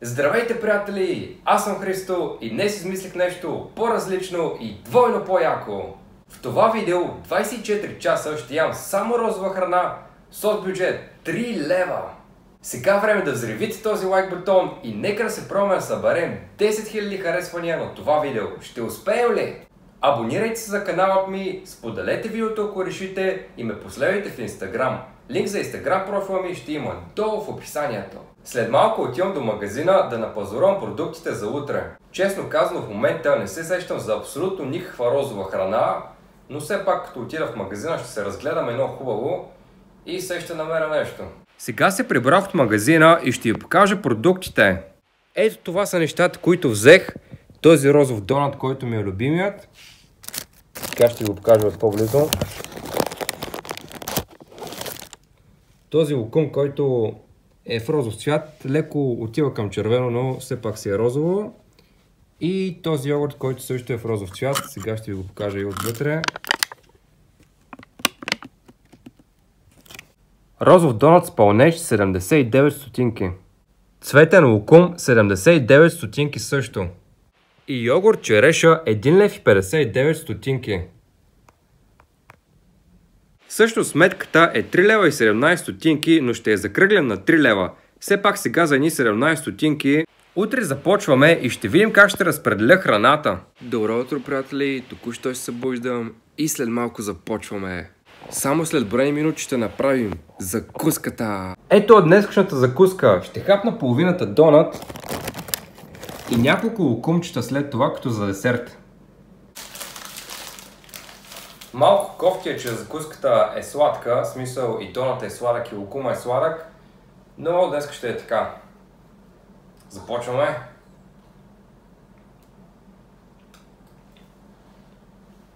Здравейте, приятели! Аз съм Христо и днес измислих нещо по-различно и двойно по-яко. В това видео 24 часа ще ям само розова храна с бюджет 3 лева. Сега време да взривите този лайк бутон и нека да се пробваме да съберем 10 000 харесвания на това видео. Ще успеем ли? Абонирайте се за каналът ми, споделете видеото ако решите и ме последвайте в Instagram. Линк за Instagram профила ми ще има долу в описанието. След малко отивам до магазина да напазарувам продуктите за утре. Честно казано, в момента не се сещам за абсолютно никаква розова храна, но все пак като отида в магазина ще се разгледам едно хубаво и се ще намеря нещо. Сега се прибрах от магазина и ще ви покажа продуктите. Ето това са нещата, които взех. Този розов донат, който ми е любимият. Сега ще ви го покажа от по-близо. Този лукум, който е в розов цвят, леко отива към червено, но все пак си е розово. И този йогурт, който също е в розов цвят, сега ще ви го покажа и отвътре. Розов донат с пълнеж 79 стотинки. Цветен лукум 79 стотинки също. И йогурт череша 1 лев и 59 стотинки. Също сметката е 3 лева и 17 стотинки, но ще я закръглям на 3 лева. Все пак сега за едни 17 стотинки. Утре започваме и ще видим как ще разпределя храната. Добро утро, приятели! Току-що се събуждам и след малко започваме. Само след броени минути ще направим закуската. Ето днескашната закуска. Ще хапна половината донат и няколко лукумчета след това като за десерт. Малко кофти е, че закуската е сладка, в смисъл и доната е сладък и лукума е сладък, но днес ще е така. Започваме.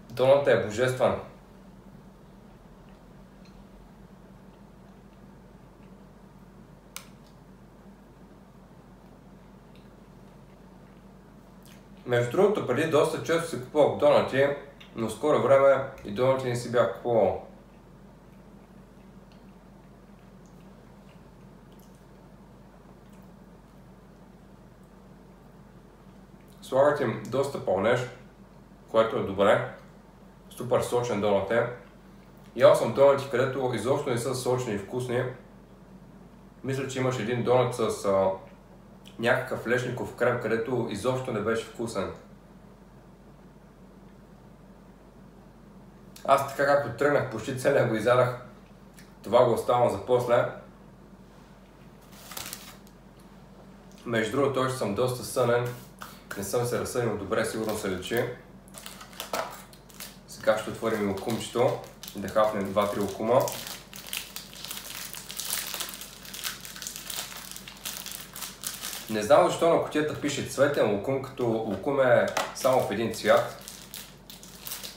Доната е божествен. Между другото, преди доста често си купувах донати, но в скоро време и донати не си бях купувал. Слагат им доста пълнеж, което е добре. Супер сочен донат е. Ял съм донати, където изобщо не са сочни и вкусни. Мисля, че имаш един донат с някакъв лешников крем, където изобщо не беше вкусен. Аз така както тръгнах, почти целия го изядах. Това го оставам за после. Между другото, още съм доста сънен. Не съм се разсънил добре, сигурно се лечи. Сега ще отворим лукумчето и да хапнем 2-3 лукума. Не знам защо на кутията пише цветен лукум, като лукум е само в един цвят.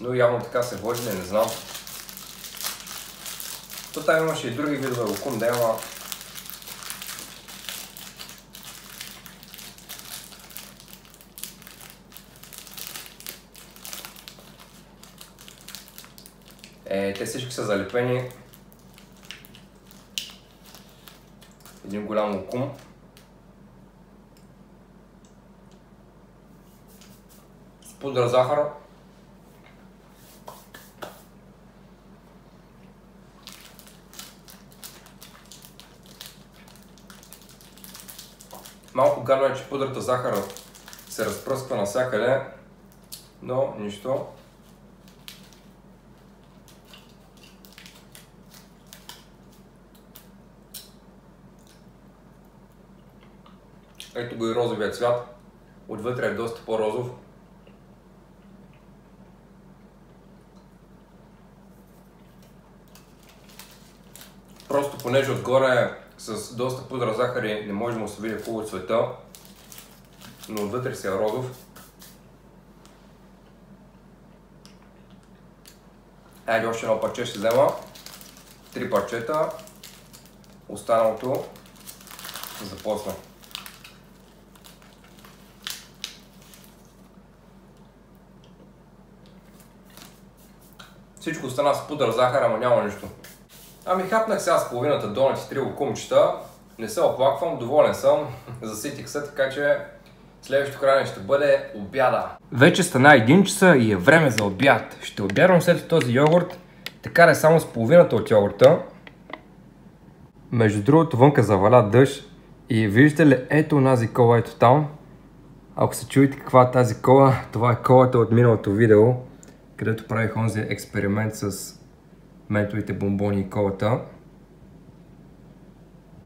Но явно така се води, не знам. То там имаше и други видове лукум, да има. Те всички са залепени. Един голям лукум. С пудра захар. Малко гадно е, че пудрата захара се разпръсква навсякъде, но нищо. Ето го и розовия цвят. Отвътре е доста по-розов. Просто понеже отгоре с доста пудра захари не може да му се види хубаво цвета, но отвътре си е розов. Айде още едно парче ще взема. 3 парчета. Останалото за после. Всичко остана с пудра захар, ама няма нищо. Ами хапнах сега с половината донати 3 лукумчета. Не се оплаквам, доволен съм, заситих се, така че следващото хранене ще бъде обяда. Вече стана 1 часа и е време за обяд. Ще обядвам след този йогурт, така да е само с половината от йогурта. Между другото, вънка заваля дъжд и виждате ли ето онази кола, ето там. Ако се чуете каква е тази кола, това е колата от миналото видео, където правих онзи експеримент с ментовите бомбони и колата.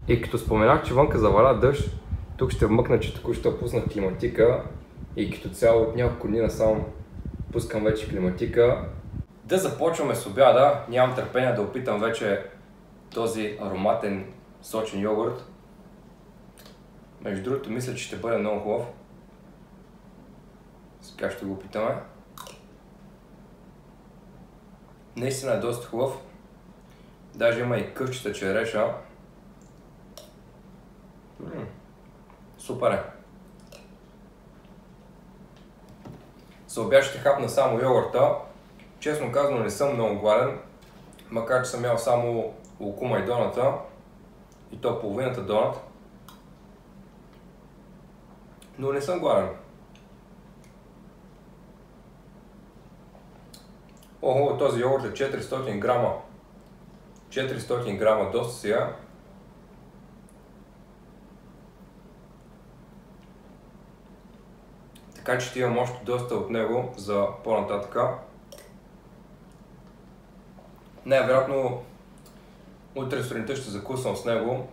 И като споменах, че вънка заваля дъжд, тук ще вмъкна, че току-що пуснах климатика и като цяло от няколко дни насам пускам вече климатика. Да започваме с обяда, нямам търпение да опитам вече този ароматен сочен йогурт. Между другото, мисля, че ще бъде много хубав. Сега ще го опитаме. Наистина е доста хубав. Даже има и къвчета череша. Супер е. За обяд ще хапна само йогурта. Честно казано, не съм много гладен, макар че съм ял само лукума и доната, и то половината донат. Но не съм гладен. Охо, този йогурт е 400 грама. 400 грама, доста сега. Така че ще имам още доста от него за по-нататъка. Най-вероятно утре сутринта ще закусвам с него.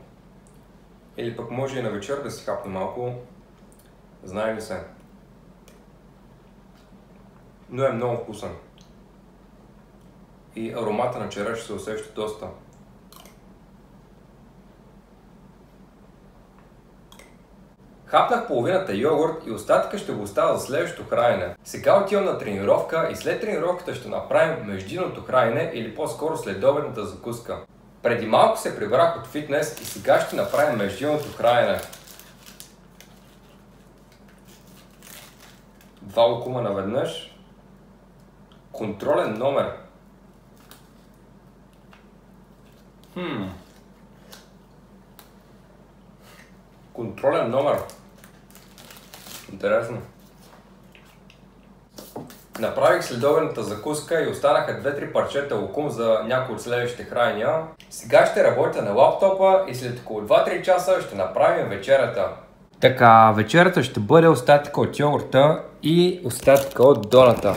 Или пък може и на вечер да си хапна малко. Знае ли се. Но е много вкусен. И аромата на череш се усеща доста. Хапнах половината йогурт и остатъка ще го оставя за следващото хранене. Сега отивам на тренировка и след тренировката ще направим междинното хранене или по-скоро следобедната закуска. Преди малко се прибрах от фитнес и сега ще направим междинното хранене. 2 лукума наведнъж. Контролен номер. Контролен номер. Интересно. Направих следобедната закуска и останаха 2-3 парчета лукум за някои от следващите хранения. Сега ще работя на лаптопа и след около 2-3 часа ще направим вечерята. Така, вечерята ще бъде остатъка от йогурта и остатъка от доната.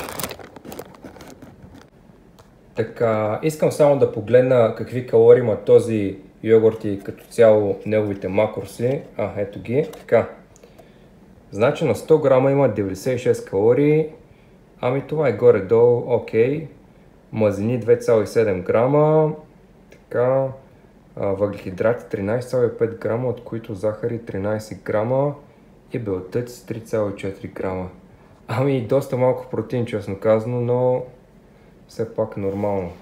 Така, искам само да погледна какви калории има този йогурт и като цяло неговите макроси. Ето ги. Така. Значи на 100 грама има 96 калории. Ами това е горе-долу окей. Мазнини 2,7 грама. Така. Въглехидрати 13,5 грама, от които захари 13 грама и белтъци 3,4 грама. Ами доста малко протеин, честно казано, но все пак нормално.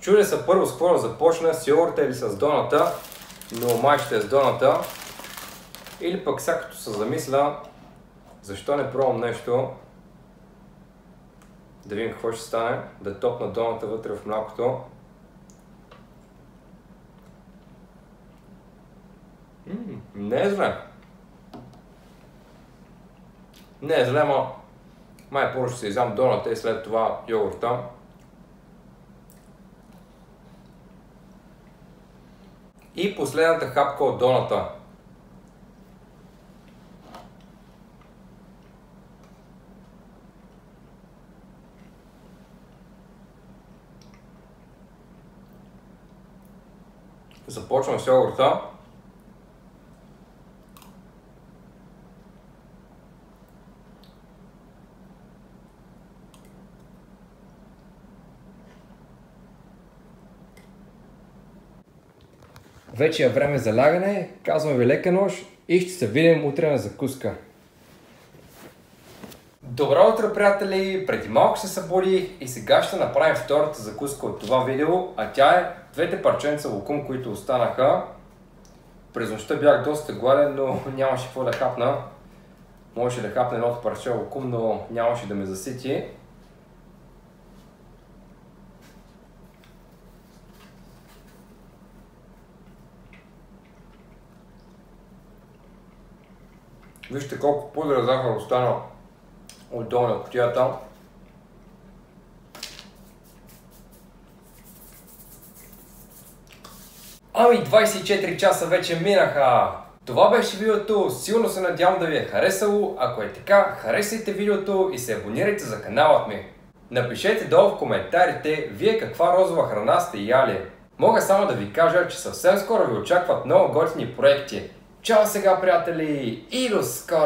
Чудя се първо с какво да започна, с йогурта или с доната, но май ще е с доната. Или пък сега като се замисля, защо не пробвам нещо, да видим какво ще стане, да топна доната вътре в млякото. Не е зле. Не е зле, но май първо ще се изям доната и след това йогурта. И последната хапка от доната. Започвам с йогурта. Вече е време за лягане, казвам ви лека нощ и ще се видим утре на закуска. Добро утро, приятели! Преди малко се събудих и сега ще направим втората закуска от това видео, а тя е 2 парченца лукум, които останаха. През нощта бях доста гладен, но нямаше какво да хапна. Можеше да хапна едното парче лукум, но нямаше да ме засити. Вижте колко пудра захар остана отдолу на кутията. Ами 24 часа вече минаха! Това беше видеото, силно се надявам да ви е харесало. Ако е така, харесайте видеото и се абонирайте за каналът ми. Напишете долу в коментарите вие каква розова храна сте яли. Мога само да ви кажа, че съвсем скоро ви очакват много готини проекти. Чао сега, приятели, и до скоро!